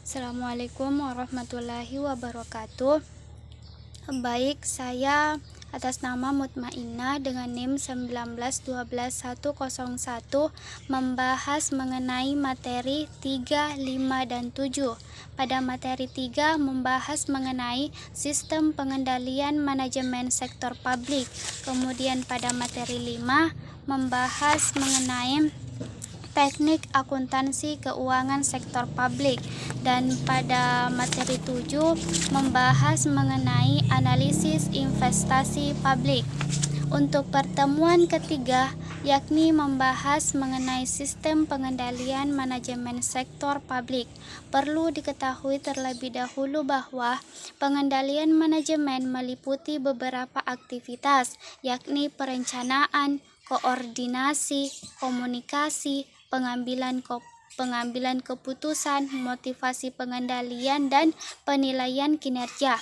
Assalamualaikum warahmatullahi wabarakatuh. Baik, saya atas nama Mutmainnah dengan NIM 1912101 membahas mengenai materi 3, 5, dan 7. Pada materi 3 membahas mengenai sistem pengendalian manajemen sektor publik. Kemudian pada materi 5 membahas mengenai teknik akuntansi keuangan sektor publik, dan pada materi 7 membahas mengenai analisis investasi publik. Untuk pertemuan ketiga, yakni membahas mengenai sistem pengendalian manajemen sektor publik. Perlu diketahui terlebih dahulu bahwa pengendalian manajemen meliputi beberapa aktivitas, yakni perencanaan, koordinasi, komunikasi, pengambilan keputusan, motivasi pengendalian, dan penilaian kinerja.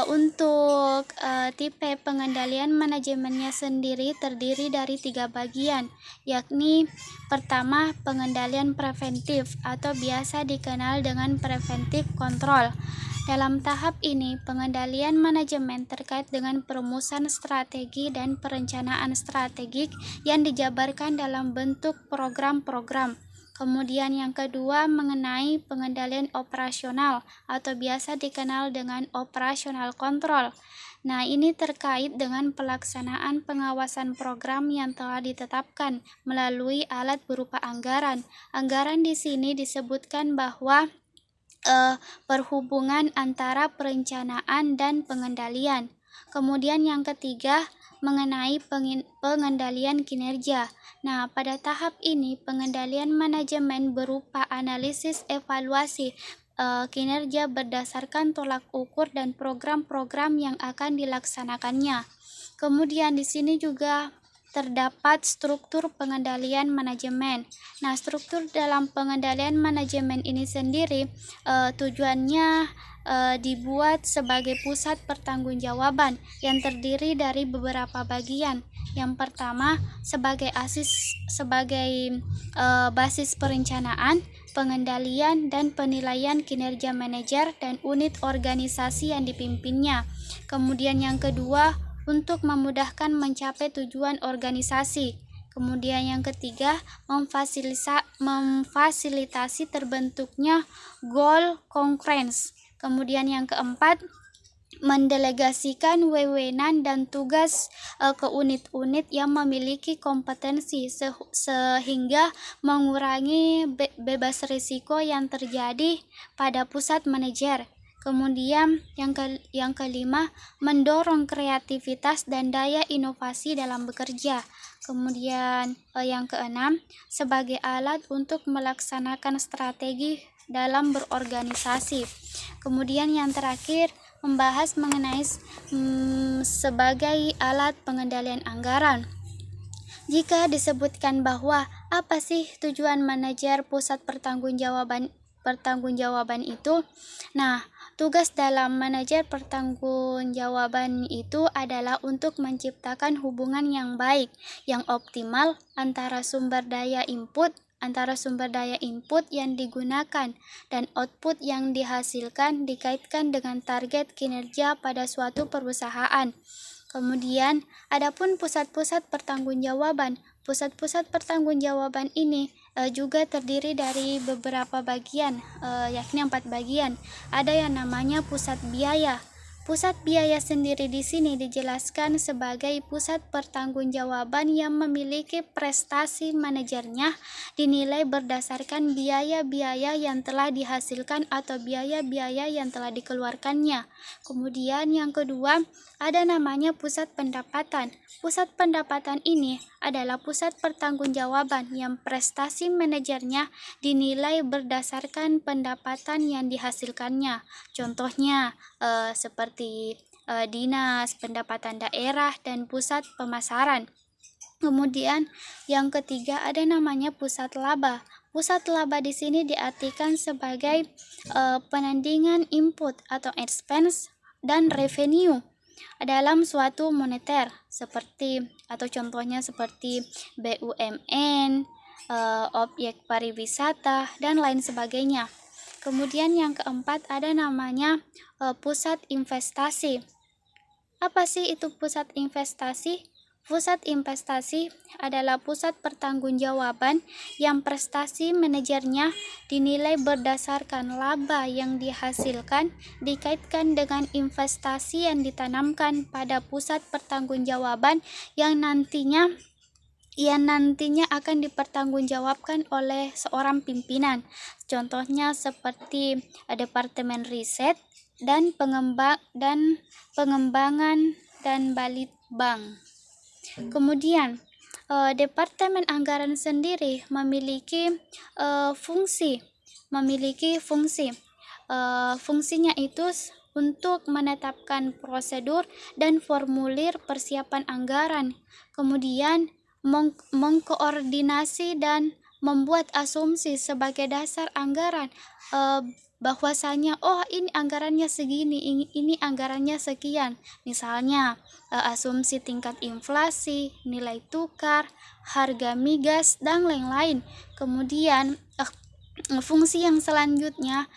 Untuk tipe pengendalian manajemennya sendiri terdiri dari 3 bagian, yakni pertama, pengendalian preventif atau biasa dikenal dengan preventive control. Dalam tahap ini, pengendalian manajemen terkait dengan perumusan strategi dan perencanaan strategik yang dijabarkan dalam bentuk program-program. Kemudian yang kedua mengenai pengendalian operasional atau biasa dikenal dengan operational control. Nah, ini terkait dengan pelaksanaan pengawasan program yang telah ditetapkan melalui alat berupa anggaran. Anggaran di sini disebutkan bahwa perhubungan antara perencanaan dan pengendalian. Kemudian yang ketiga mengenai pengendalian kinerja. Nah, pada tahap ini pengendalian manajemen berupa analisis evaluasi kinerja berdasarkan tolak ukur dan program-program yang akan dilaksanakannya. Kemudian di sini juga terdapat struktur pengendalian manajemen. Nah, struktur dalam pengendalian manajemen ini sendiri tujuannya dibuat sebagai pusat pertanggungjawaban yang terdiri dari beberapa bagian. Yang pertama sebagai basis perencanaan, pengendalian, dan penilaian kinerja manajer dan unit organisasi yang dipimpinnya. Kemudian yang kedua untuk memudahkan mencapai tujuan organisasi. Kemudian yang ketiga, memfasilitasi terbentuknya goal concurrence. Kemudian yang keempat, mendelegasikan wewenang dan tugas ke unit-unit yang memiliki kompetensi sehingga mengurangi bebas risiko yang terjadi pada pusat manajer. Kemudian yang kelima, mendorong kreativitas dan daya inovasi dalam bekerja. Kemudian yang keenam, sebagai alat untuk melaksanakan strategi dalam berorganisasi. Kemudian yang terakhir, membahas mengenai sebagai alat pengendalian anggaran. Jika disebutkan bahwa apa sih tujuan manajer pusat pertanggungjawaban itu? Nah, tugas dalam manajer pertanggungjawaban itu adalah untuk menciptakan hubungan yang baik, yang optimal antara sumber daya input yang digunakan dan output yang dihasilkan dikaitkan dengan target kinerja pada suatu perusahaan. Kemudian, adapun pusat-pusat pertanggungjawaban. Pusat-pusat pertanggungjawaban ini juga terdiri dari beberapa bagian, yakni 4 bagian. Ada yang namanya pusat biaya. Pusat biaya sendiri di sini dijelaskan sebagai pusat pertanggungjawaban yang memiliki prestasi manajernya dinilai berdasarkan biaya-biaya yang telah dihasilkan atau biaya-biaya yang telah dikeluarkannya. Kemudian yang kedua, ada namanya pusat pendapatan. Pusat pendapatan ini adalah pusat pertanggungjawaban yang prestasi manajernya dinilai berdasarkan pendapatan yang dihasilkannya. Contohnya seperti dinas, pendapatan daerah, dan pusat pemasaran. Kemudian yang ketiga ada namanya pusat laba. Pusat laba di sini diartikan sebagai penandingan input atau expense dan revenue dalam suatu moneter atau contohnya seperti BUMN, objek pariwisata, dan lain sebagainya. Kemudian yang keempat ada namanya pusat investasi. Apa sih itu pusat investasi? Pusat investasi adalah pusat pertanggungjawaban yang prestasi manajernya dinilai berdasarkan laba yang dihasilkan dikaitkan dengan investasi yang ditanamkan pada pusat pertanggungjawaban yang nantinya akan dipertanggungjawabkan oleh seorang pimpinan. Contohnya seperti Departemen Riset dan Pengembangan dan Balitbank. Kemudian Departemen Anggaran sendiri memiliki fungsi. Fungsinya itu untuk menetapkan prosedur dan formulir persiapan anggaran, kemudian mengkoordinasi dan membuat asumsi sebagai dasar anggaran, bahwasanya ini anggarannya segini, ini anggarannya sekian. Misalnya asumsi tingkat inflasi, nilai tukar, harga migas, dan lain-lain. Kemudian fungsi yang selanjutnya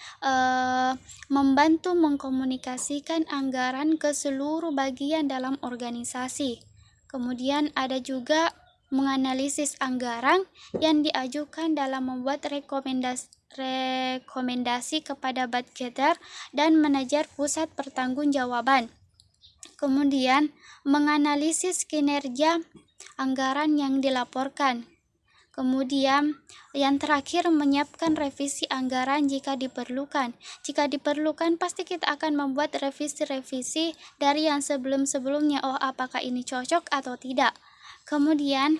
membantu mengkomunikasikan anggaran ke seluruh bagian dalam organisasi. Kemudian ada juga menganalisis anggaran yang diajukan dalam membuat rekomendasi kepada budgeter dan manajer pusat pertanggungjawaban. Kemudian menganalisis kinerja anggaran yang dilaporkan. Kemudian yang terakhir menyiapkan revisi anggaran jika diperlukan. Jika diperlukan pasti kita akan membuat revisi-revisi dari yang sebelum-sebelumnya. Apakah ini cocok atau tidak? Kemudian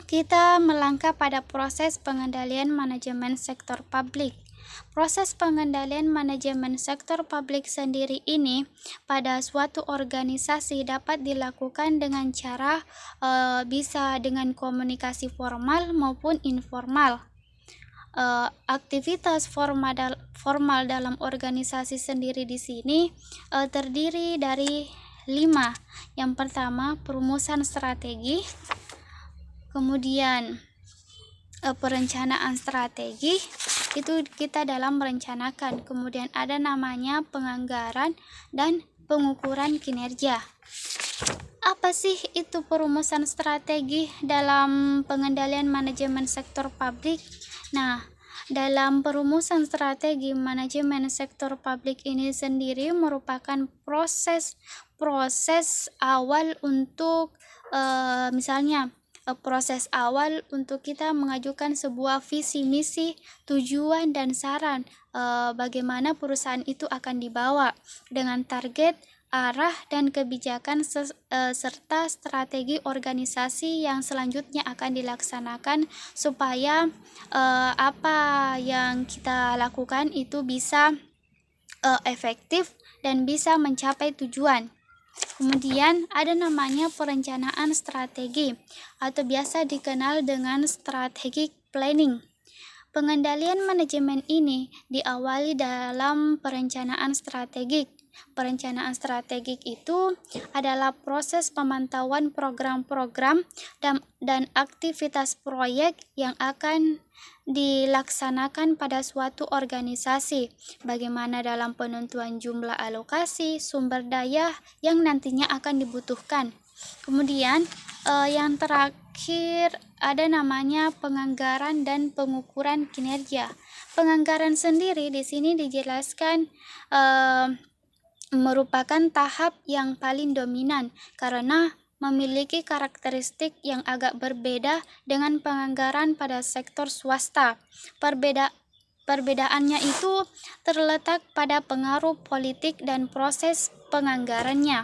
kita melangkah pada proses pengendalian manajemen sektor publik. Proses pengendalian manajemen sektor publik sendiri ini pada suatu organisasi dapat dilakukan dengan cara bisa dengan komunikasi formal maupun informal. Aktivitas formal dalam organisasi sendiri di sini terdiri dari 5. Yang pertama, perumusan strategi, kemudian perencanaan strategi, itu kita dalam merencanakan. Kemudian ada namanya penganggaran dan pengukuran kinerja. Apa sih itu perumusan strategi dalam pengendalian manajemen sektor publik? Nah, dalam perumusan strategi manajemen sektor publik ini sendiri merupakan proses awal untuk proses awal untuk kita mengajukan sebuah visi misi, tujuan dan saran bagaimana perusahaan itu akan dibawa dengan target, arah dan kebijakan serta strategi organisasi yang selanjutnya akan dilaksanakan supaya apa yang kita lakukan itu bisa efektif dan bisa mencapai tujuan. Kemudian ada namanya perencanaan strategi atau biasa dikenal dengan strategic planning. Pengendalian manajemen ini diawali dalam perencanaan strategik. Perencanaan strategik itu adalah proses pemantauan program-program dan aktivitas proyek yang akan dilaksanakan pada suatu organisasi, bagaimana dalam penentuan jumlah alokasi sumber daya yang nantinya akan dibutuhkan. Kemudian yang terakhir ada namanya penganggaran dan pengukuran kinerja. Penganggaran sendiri di sini dijelaskan merupakan tahap yang paling dominan karena memiliki karakteristik yang agak berbeda dengan penganggaran pada sektor swasta. Perbedaannya itu terletak pada pengaruh politik dan proses penganggarannya.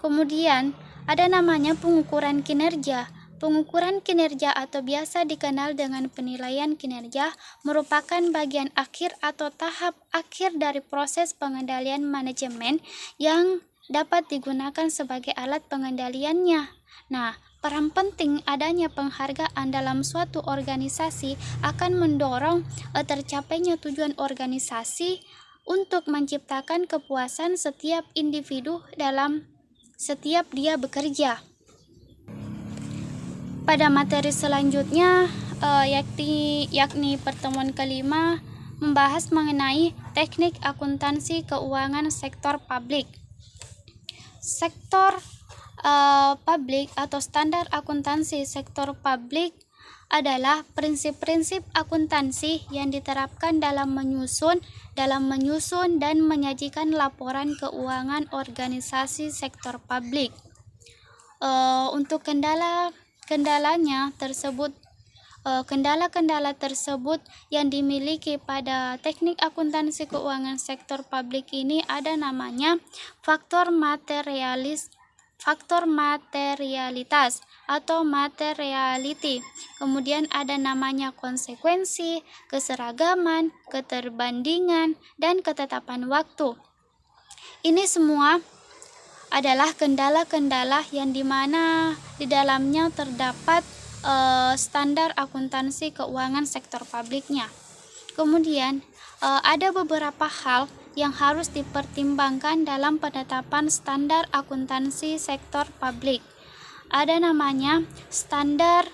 Kemudian ada namanya pengukuran kinerja. Pengukuran kinerja atau biasa dikenal dengan penilaian kinerja merupakan bagian akhir atau tahap akhir dari proses pengendalian manajemen yang dapat digunakan sebagai alat pengendaliannya. Nah, peran penting adanya penghargaan dalam suatu organisasi akan mendorong tercapainya tujuan organisasi untuk menciptakan kepuasan setiap individu dalam setiap dia bekerja. Pada materi selanjutnya yakni pertemuan kelima membahas mengenai teknik akuntansi keuangan sektor publik. Sektor publik atau standar akuntansi sektor publik adalah prinsip-prinsip akuntansi yang diterapkan dalam menyusun dan menyajikan laporan keuangan organisasi sektor publik. Untuk kendala-kendala tersebut yang dimiliki pada teknik akuntansi keuangan sektor publik ini ada namanya faktor materialitas atau materiality. Kemudian ada namanya konsekuensi, keseragaman, keterbandingan, dan ketetapan waktu. Ini semua adalah kendala-kendala yang dimana di dalamnya terdapat standar akuntansi keuangan sektor publiknya. Kemudian ada beberapa hal yang harus dipertimbangkan dalam penetapan standar akuntansi sektor publik. Ada namanya standar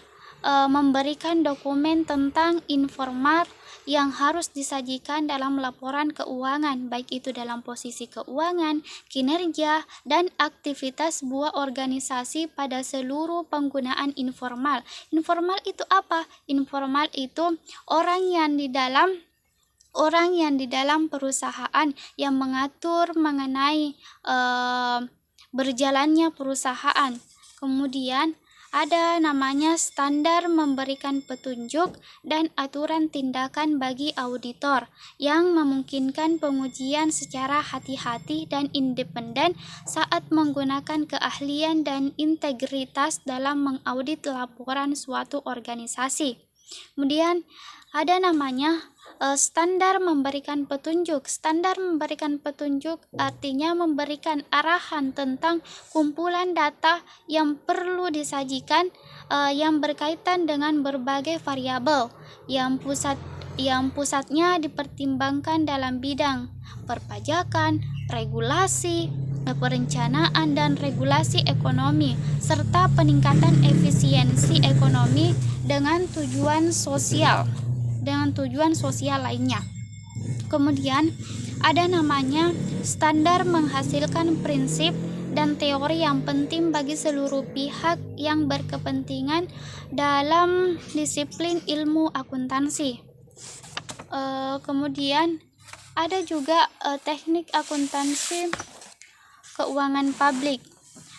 memberikan dokumen tentang informal yang harus disajikan dalam laporan keuangan, baik itu dalam posisi keuangan, kinerja, dan aktivitas sebuah organisasi pada seluruh penggunaan informal. Informal itu apa? Informal itu orang yang di dalam perusahaan yang mengatur mengenai berjalannya perusahaan. Kemudian ada namanya standar memberikan petunjuk dan aturan tindakan bagi auditor yang memungkinkan pengujian secara hati-hati dan independen saat menggunakan keahlian dan integritas dalam mengaudit laporan suatu organisasi. Kemudian ada namanya standar memberikan petunjuk. Standar memberikan petunjuk artinya memberikan arahan tentang kumpulan data yang perlu disajikan yang berkaitan dengan berbagai variabel yang pusatnya dipertimbangkan dalam bidang perpajakan, regulasi, perencanaan dan regulasi ekonomi serta peningkatan efisiensi ekonomi dengan tujuan sosial lainnya. Kemudian ada namanya standar menghasilkan prinsip dan teori yang penting bagi seluruh pihak yang berkepentingan dalam disiplin ilmu akuntansi. Kemudian ada juga teknik akuntansi keuangan publik.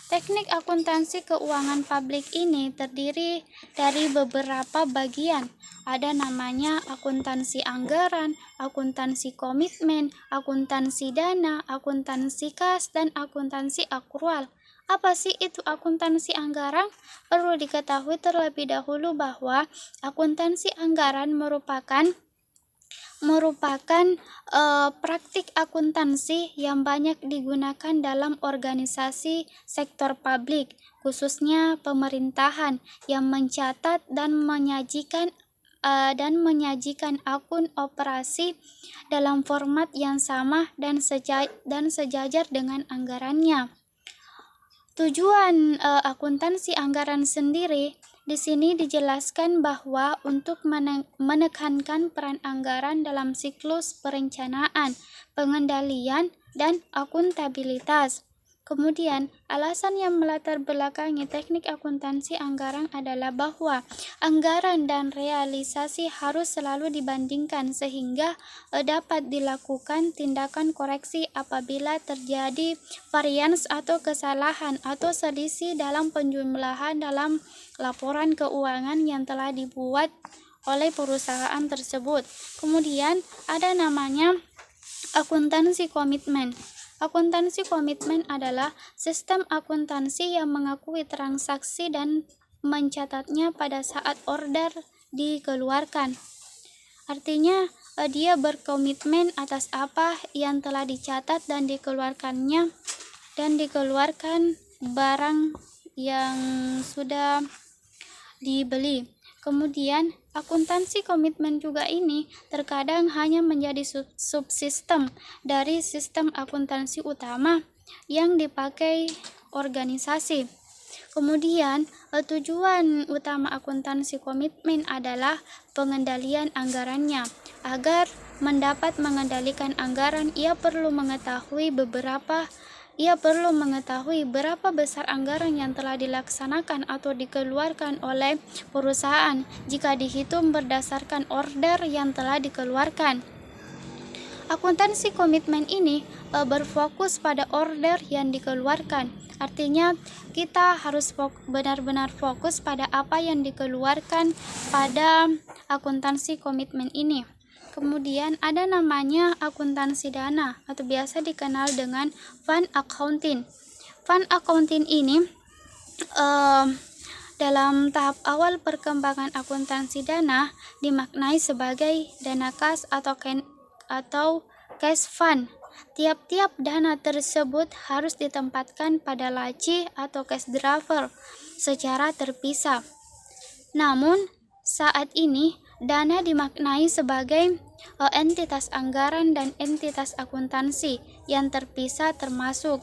Teknik akuntansi keuangan publik ini terdiri dari beberapa bagian. Ada namanya akuntansi anggaran, akuntansi komitmen, akuntansi dana, akuntansi kas, dan akuntansi akrual. Apa sih itu akuntansi anggaran? Perlu diketahui terlebih dahulu bahwa akuntansi anggaran merupakan praktik akuntansi yang banyak digunakan dalam organisasi sektor publik, khususnya pemerintahan, yang mencatat dan menyajikan akun operasi dalam format yang sama dan sejajar dengan anggarannya. Tujuan akuntansi anggaran sendiri di sini dijelaskan bahwa untuk menekankan peran anggaran dalam siklus perencanaan, pengendalian, dan akuntabilitas. Kemudian, alasan yang melatar belakangi teknik akuntansi anggaran adalah bahwa anggaran dan realisasi harus selalu dibandingkan sehingga dapat dilakukan tindakan koreksi apabila terjadi varians atau kesalahan atau selisih dalam penjumlahan dalam laporan keuangan yang telah dibuat oleh perusahaan tersebut. Kemudian ada namanya akuntansi komitmen. Akuntansi komitmen adalah sistem akuntansi yang mengakui transaksi dan mencatatnya pada saat order dikeluarkan. Artinya, dia berkomitmen atas apa yang telah dicatat dan dikeluarkan barang yang sudah dibeli. Kemudian, akuntansi komitmen juga ini terkadang hanya menjadi subsistem dari sistem akuntansi utama yang dipakai organisasi. Kemudian, tujuan utama akuntansi komitmen adalah pengendalian anggarannya agar mendapat mengendalikan anggaran, ia perlu mengetahui berapa besar anggaran yang telah dilaksanakan atau dikeluarkan oleh perusahaan jika dihitung berdasarkan order yang telah dikeluarkan. Akuntansi komitmen ini berfokus pada order yang dikeluarkan. Artinya kita harus benar-benar fokus pada apa yang dikeluarkan pada akuntansi komitmen ini. Kemudian ada namanya akuntansi dana atau biasa dikenal dengan fund accounting. Fund accounting ini dalam tahap awal perkembangan akuntansi dana dimaknai sebagai dana kas atau cash fund. Tiap-tiap dana tersebut harus ditempatkan pada laci atau cash drawer secara terpisah. Namun, saat ini dana dimaknai sebagai entitas anggaran dan entitas akuntansi yang terpisah termasuk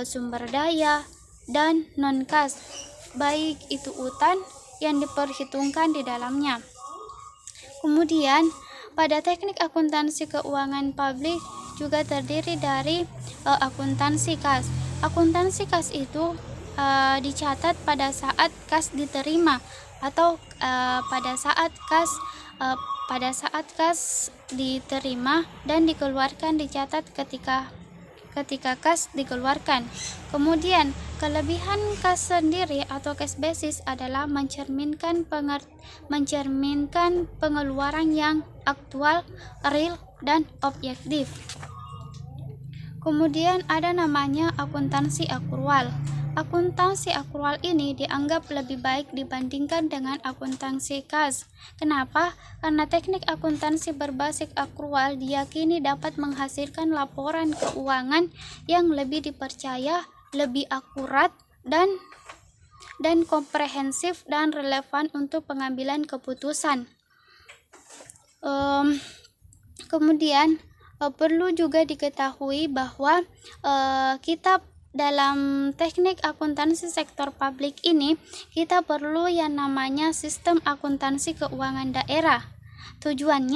sumber daya dan non-kas, baik itu utang yang diperhitungkan di dalamnya. Kemudian, pada teknik akuntansi keuangan publik juga terdiri dari akuntansi kas. Akuntansi kas itu dicatat pada saat kas diterima atau pada saat kas diterima dan dikeluarkan dicatat ketika kas dikeluarkan. Kemudian kelebihan kas sendiri atau cash basis adalah mencerminkan pengeluaran yang aktual, real, dan objektif. Kemudian ada namanya akuntansi akrual. Akuntansi akrual ini dianggap lebih baik dibandingkan dengan akuntansi kas. Kenapa? Karena teknik akuntansi berbasis akrual diyakini dapat menghasilkan laporan keuangan yang lebih dipercaya, lebih akurat, dan komprehensif dan relevan untuk pengambilan keputusan. Kemudian perlu juga diketahui bahwa kita dalam teknik akuntansi sektor publik ini kita perlu yang namanya sistem akuntansi keuangan daerah. Tujuan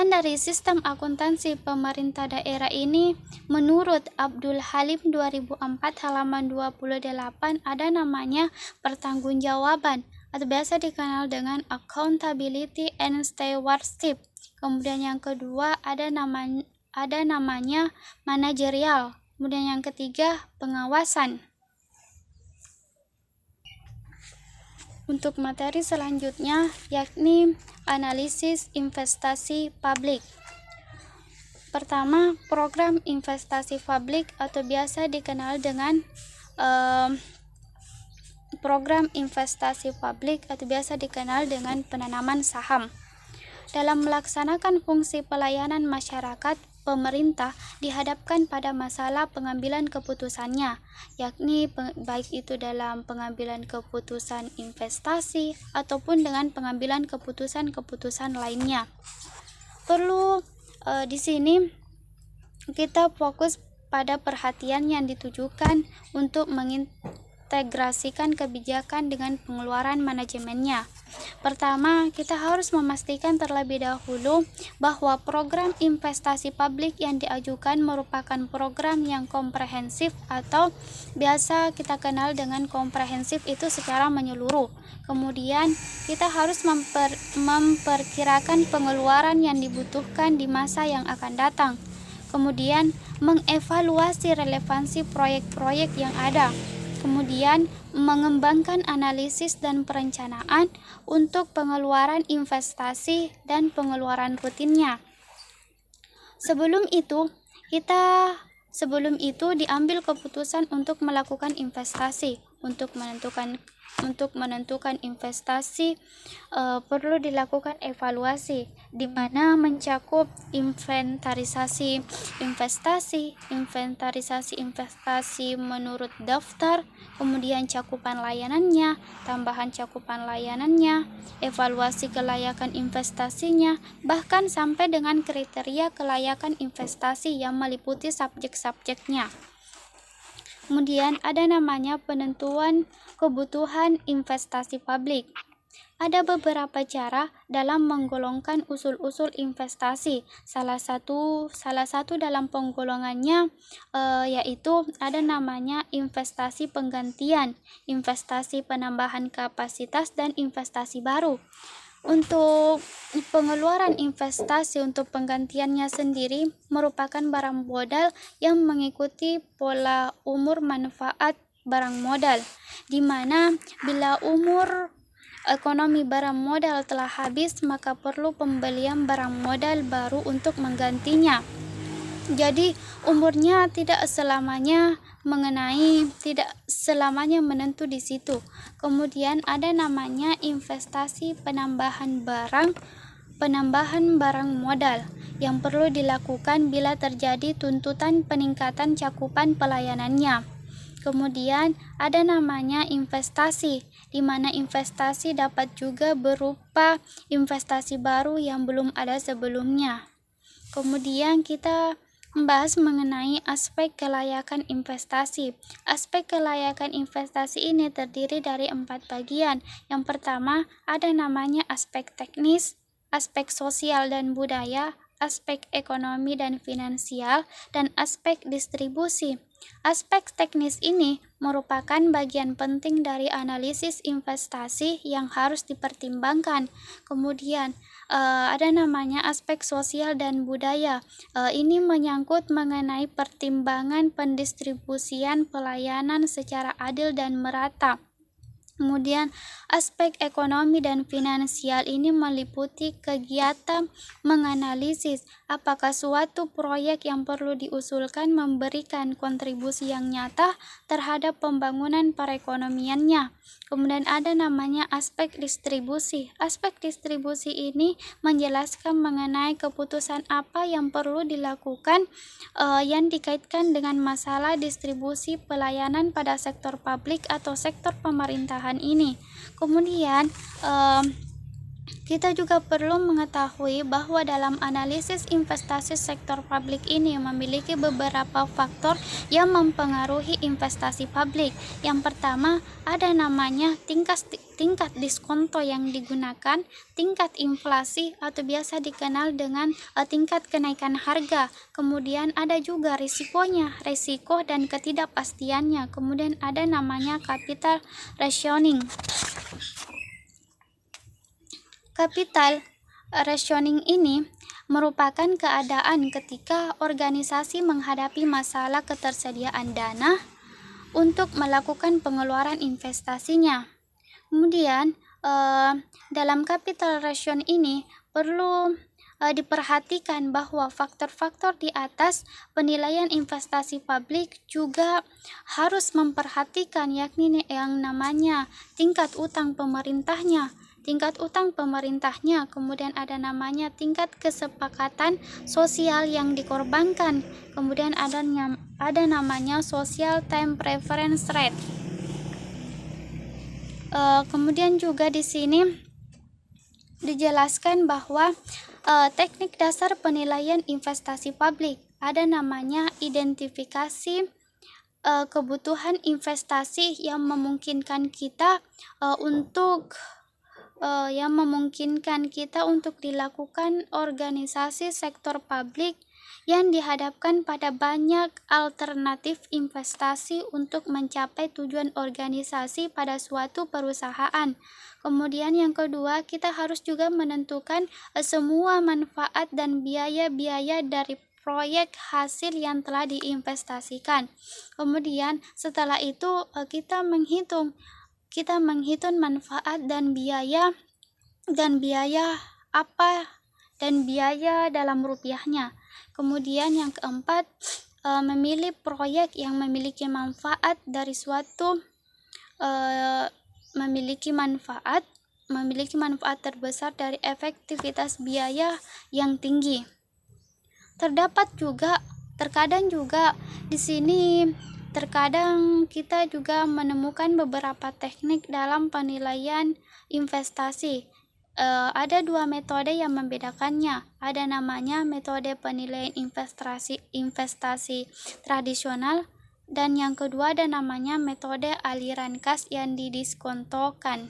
dari sistem akuntansi pemerintah daerah ini menurut Abdul Halim 2004 halaman 28 ada namanya pertanggungjawaban atau biasa dikenal dengan accountability and stewardship. Kemudian yang kedua ada namanya manajerial. Kemudian yang ketiga pengawasan. Untuk materi selanjutnya yakni analisis investasi publik. Pertama, program investasi publik atau biasa dikenal dengan penanaman saham. Dalam melaksanakan fungsi pelayanan masyarakat, pemerintah dihadapkan pada masalah pengambilan keputusannya, yakni baik itu dalam pengambilan keputusan investasi ataupun dengan pengambilan keputusan lainnya. Perlu di sini kita fokus pada perhatian yang ditujukan untuk mengintegrasikan kebijakan dengan pengeluaran manajemennya. Pertama, kita harus memastikan terlebih dahulu bahwa program investasi publik yang diajukan merupakan program yang komprehensif atau biasa kita kenal dengan komprehensif itu secara menyeluruh. Kemudian, kita harus memperkirakan pengeluaran yang dibutuhkan di masa yang akan datang. Kemudian, mengevaluasi relevansi proyek-proyek yang ada. Kemudian, mengembangkan analisis dan perencanaan untuk pengeluaran investasi dan pengeluaran rutinnya. Sebelum itu diambil keputusan untuk melakukan investasi. Untuk menentukan investasi perlu dilakukan evaluasi, di mana mencakup inventarisasi investasi menurut daftar, kemudian cakupan layanannya, tambahan cakupan layanannya, evaluasi kelayakan investasinya, bahkan sampai dengan kriteria kelayakan investasi yang meliputi subjek-subjeknya. Kemudian ada namanya penentuan kebutuhan investasi publik. Ada beberapa cara dalam menggolongkan usul-usul investasi. Salah satu dalam penggolongannya yaitu ada namanya investasi penggantian, investasi penambahan kapasitas, dan investasi baru. Untuk pengeluaran investasi untuk penggantiannya sendiri merupakan barang modal yang mengikuti pola umur manfaat barang modal, di mana bila umur ekonomi barang modal telah habis, maka perlu pembelian barang modal baru untuk menggantinya. Jadi umurnya tidak selamanya menentu di situ. Kemudian ada namanya investasi penambahan barang modal yang perlu dilakukan bila terjadi tuntutan peningkatan cakupan pelayanannya. Kemudian ada namanya investasi, di mana investasi dapat juga berupa investasi baru yang belum ada sebelumnya. Kemudian kita membahas mengenai aspek kelayakan investasi. Aspek kelayakan investasi ini terdiri dari 4 bagian. Yang pertama ada namanya aspek teknis, aspek sosial dan budaya, aspek ekonomi dan finansial, dan aspek distribusi. Aspek teknis ini merupakan bagian penting dari analisis investasi yang harus dipertimbangkan. Kemudian ada namanya aspek sosial dan budaya. Ini menyangkut mengenai pertimbangan pendistribusian pelayanan secara adil dan merata. Kemudian aspek ekonomi dan finansial ini meliputi kegiatan menganalisis apakah suatu proyek yang perlu diusulkan memberikan kontribusi yang nyata terhadap pembangunan perekonomiannya. Kemudian ada namanya aspek distribusi. Aspek distribusi ini menjelaskan mengenai keputusan apa yang perlu dilakukan yang dikaitkan dengan masalah distribusi pelayanan pada sektor publik atau sektor pemerintahan ini. Kemudian kita juga perlu mengetahui bahwa dalam analisis investasi sektor publik ini memiliki beberapa faktor yang mempengaruhi investasi publik. Yang pertama ada namanya tingkat diskonto yang digunakan, tingkat inflasi atau biasa dikenal dengan tingkat kenaikan harga. Kemudian ada juga risikonya, risiko dan ketidakpastiannya. Kemudian ada namanya capital rationing. Capital rationing ini merupakan keadaan ketika organisasi menghadapi masalah ketersediaan dana untuk melakukan pengeluaran investasinya. Kemudian dalam capital ration ini perlu diperhatikan bahwa faktor-faktor di atas penilaian investasi publik juga harus memperhatikan, yakni yang namanya tingkat utang pemerintahnya, kemudian ada namanya tingkat kesepakatan sosial yang dikorbankan, kemudian ada namanya social time preference rate. Kemudian juga di sini dijelaskan bahwa teknik dasar penilaian investasi publik ada namanya identifikasi kebutuhan investasi yang memungkinkan kita untuk dilakukan organisasi sektor publik yang dihadapkan pada banyak alternatif investasi untuk mencapai tujuan organisasi pada suatu perusahaan. Kemudian yang kedua, kita harus juga menentukan semua manfaat dan biaya-biaya dari proyek hasil yang telah diinvestasikan. Kemudian setelah itu kita menghitung manfaat dan biaya dalam rupiahnya. Kemudian yang keempat, memilih proyek yang memiliki manfaat terbesar dari efektivitas biaya yang tinggi. Terkadang kita juga menemukan beberapa teknik dalam penilaian investasi. Ada 2 metode yang membedakannya. Ada namanya metode penilaian investasi tradisional, dan yang kedua ada namanya metode aliran kas yang didiskontokan.